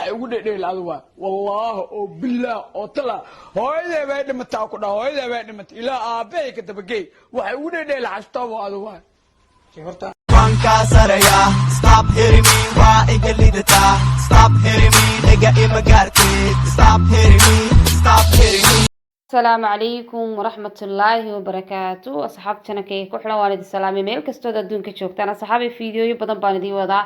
waxay ugu dhedheel adwa wallahi oo billah oo tala hooyada bay dhimatay ku dhaw hooyada bay dhimatay ilaa aabay ka dabagay waxay ugu dhedheel xastabo adwa horta stop hitting me why igalidata stop hitting me nigga imagarti stop hitting me stop hitting me السلام عليكم ورحمة الله وبركاته أصحابتنا كي كحلا والد السلام ميل كستو دون كشوكتنا أصحابي فيديو بدن باندي وضع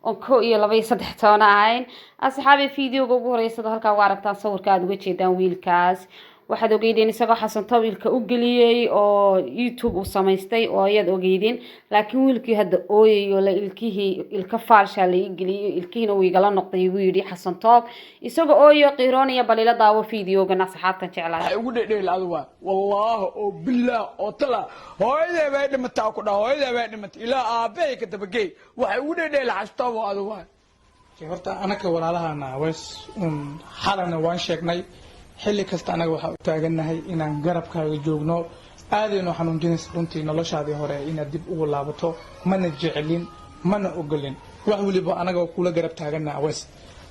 أنكو يلبي صدح تونا عين أصحابي فيديو جوجو رئيس هالك وعرفت صور كاد وجه دان ويلكاس waxaad ogeydeen isagoo xasanto wiilka u galiyay oo YouTube u sameystay oo ayad ogeydeen laakiin wiilkii hadda ooyayo la ilka faalsha la igaliyo ilkiina uu igala noqday uu yiri xasanto isagoo ooyo qiiroonaya balila daawo fiidiyoga nasaxaabtan jeclaa ay ugu dhedheel adwa wallahi oo billah oo tala hooyada bay dhimatay ku dhaw hooyada bay dhimatay ilaa aabay ka dabagay waxay ugu dhedheel xastabo adwa horta anaka walaalahana ways xalana waan sheegnay xilli kasta anaga waxa u taaganahay inaan garabkaaga joogno aadayno xanuunjinaysa runtii noloshaadii hore inaad dib ugu laabato mana jecelin mana ogolin wax waliba anaga kula garab taagana awees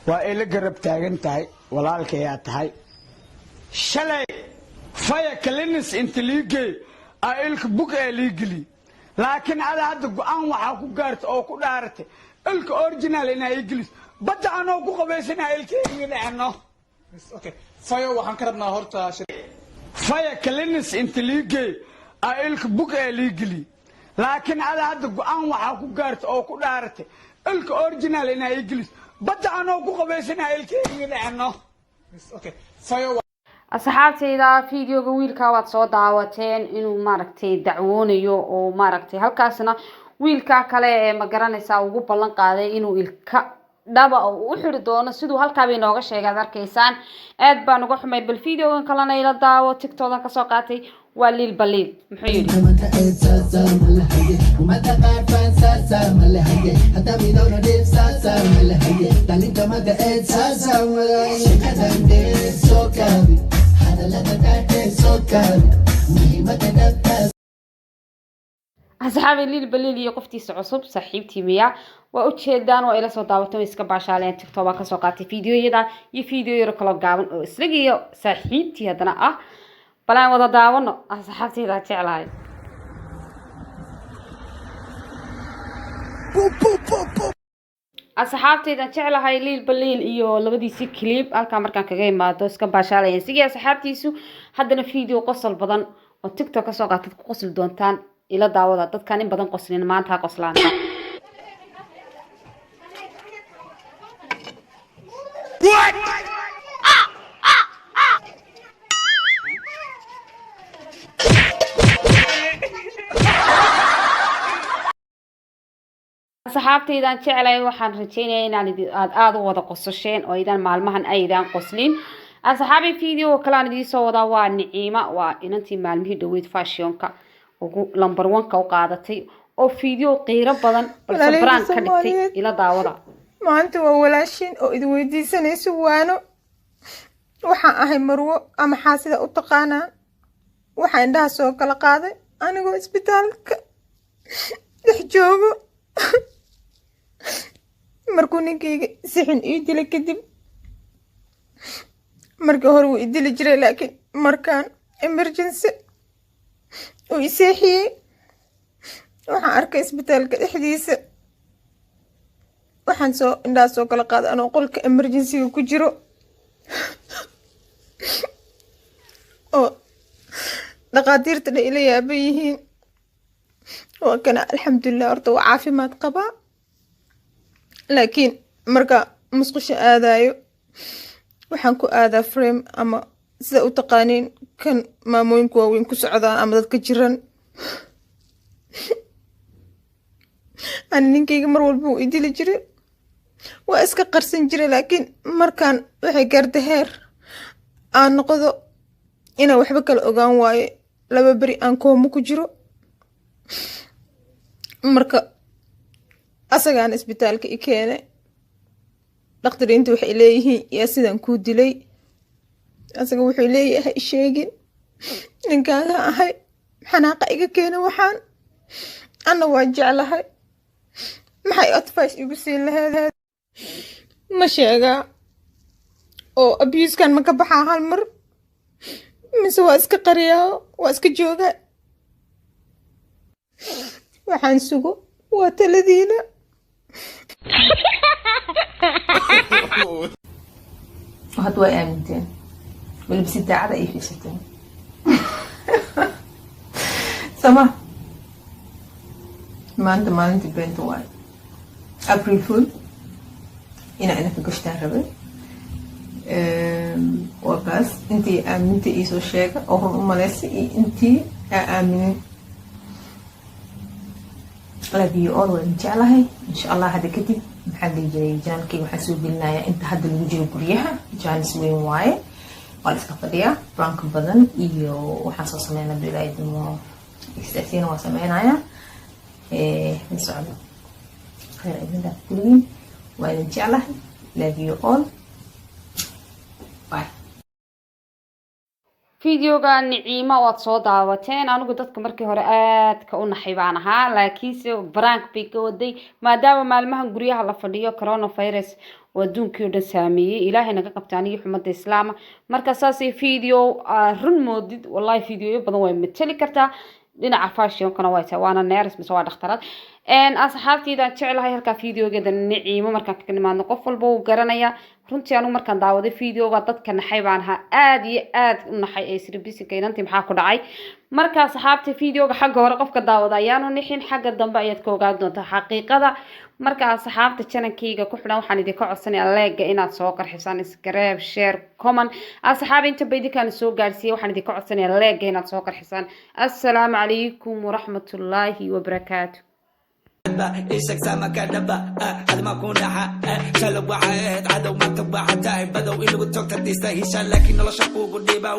waa ay la garab taagan tahay walaalkaya tahay shalay faya kalinis inta liigay ilka bug ee liigli laakiin ada hadda go'aan waxa ku gaartay oo ku dhaaratay ilka original inay iglis badda anoo ku qabeysanahay ilkayga dhacno okay fayo waxaan ka rabnaa horta faya kalinis inta liigay ilka bug ee liigli laakiin ada hadda go'aan waxa ku gaartay oo ku dhaaratay ilka original inay iglis badda anoo ku qabeysanahay ilkayga dhacno okay fayo asxaabtayda fiidiyoga wiilka waad soo daawateen inuu maaragtay dacwoonayo oo maaragtay halkaasna wiilka kale ee ma garanaysaa ugu ballan qaaday inuu ilka dhaba u xiri doono sidoo halka bay nooga sheegay arkaysaan aad baan uga xumay bal fiidiyogan kalena ila daawo TikTok-dan ka soo qaatay waa liil baliil muxuu yiri أصحابي اللي بالليل يقفتي صعصب صاحبتي ميا وأتشهدان وإلى صوت دعوتهم إسكباش على تيك توك كسوقاتي فيديو يدا يفيديو يركلوا جابن إسرقي صاحبتي هذنا بلا وضع دعونا أصحابتي لا تعلاي أصحابتي إذا تعلا هاي الليل بالليل إيو لبدي سي كليب الكاميرا كان كجاي ما دوس كباش على ينسقي أصحابتي سو حدنا فيديو قصة البدن وتيك توك كسوقاتي قصة دونتان إلى دعوة dadkan in badan qoslin maanta qoslaan asxaabtaydan jeclay waxaan rajeynayaa inaad aad u wada qosasheen oo idan maalmahan aydan qoslin asxaabi video kala idin soo wada waa Niciima waa inantii maalmihii dhaweyd fashionka ugu number 1 ka u qaadatay oo video qeyro badan balse brand ka dhigtay ila daawada maanta waa walaashin oo idin weydiisanayso waano waxaan ahay marwo ama xaasida u taqaanaa waxaan indhaha soo kala qaaday anigoo isbitaalka dhex joogo markuu ninkayga sixin ii dilay kadib markii hore wuu ii dili jiray laakiin markaan emergency uu ii seexiyey waxaan arkay isbitaalka dhexdiisa waxaan soo indhaha soo kala qaaday anoo qolka emergency ku jiro oo dhaqaatiirta dha ila yaaban yihiin waa kana alxamdulilah horta waa caafimaad qabaa laakiin marka musqusha aadayo waxaan ku aadaa frame ama sida u taqaaniin kan maamooyinku waaweyn ku socdaan ama dadka jiran ani ninkayga mar walba uu idili jiray waa iska qarsan jiray laakiin markaan waxay gaartay heer aan noqdo inaan waxba kala ogaan waaye 2 beri aan koomo ku jiro marka asagaan isbitaalka i keenay dhaqtariintu waxay leeyihiin yaa sidaan kuu dilay asaga wuxuu leeyahay sheegin ninkaaga ahay xanaaqa iga keenay waxaan ana waa jeclahay maxay advice igu siin lahayd ma sheegaa oo abuse-kan ma ka baxaa hal mar mise waa iska qariyaa waa iska joogaa waxaan sugo waa taladiina hadda way aaminteen weliba si daacada ay fiirsateen sama maanta maalintii beenta waay April Fool inaa idinka gashtaan rabay waa kaas intii aaminta iisoo sheega oo run u malaysay iyo intii aaminin love you all waan jeclahay insha allah hadda kadib maxaa dhihi jiray jaankii waxaan soo gelinayaa inta hadda lagu jiro guryaha jaanis weyn waaye waa la iska fadhiyaa branka badan iyo waxaan soo sameynaa bilaydimo exercise waa sameynayaa la socdo khayr idin dhaaf kulligiin waa idin jeclahay love you all bye فيديوغا نعيمة واتسو داواتين أنا قلت لكم مركي هوري آدكا ونحيبانها لكيسي برانك بيكا ودي ما داوة مالمها نقريها لفرديو كورونا فيروس ودون كيودن سامي إلهي نقا قبتاني حمد إسلام مركا ساسي فيديو رن مودد والله فيديو يبضا وين متشلي كرتا لنا عفاش يوم كنا وايتا وانا نيرس مسوا دخترات ان أصحابتي إذا تشعلها هلكا فيديو جدا نعيمة مركا كنما نقفل بو قرانيا runtii anu markaan daawaday fiidiyowga dadka naxay baan ahaa aad iyo aad u naxay ee sirbisinka inantii maxaa ku dhacay markaa saxaabta fiidiyowga xagga hore qofka daawada ayaanu nixin xagga dambe ayaad ka ogaan doontaa xaqiiqada markaa saxaabta channelkayga ku xidhan waxaan idinka codsanayaa like inaad soo qarxisaan subscribe share comment asxaab inta baydikaan soo gaarsiiyay waxaan idinka codsanayaa like inaad soo qarxisaan assalaamu calaykum waraxmatullaahi wabarakaatuh إيشك سامك دبا هذا ما كنا شلو واحد عدو ما تبع حتى بدو إنه بتوقع تستاهل لكن الله شقوق وديبا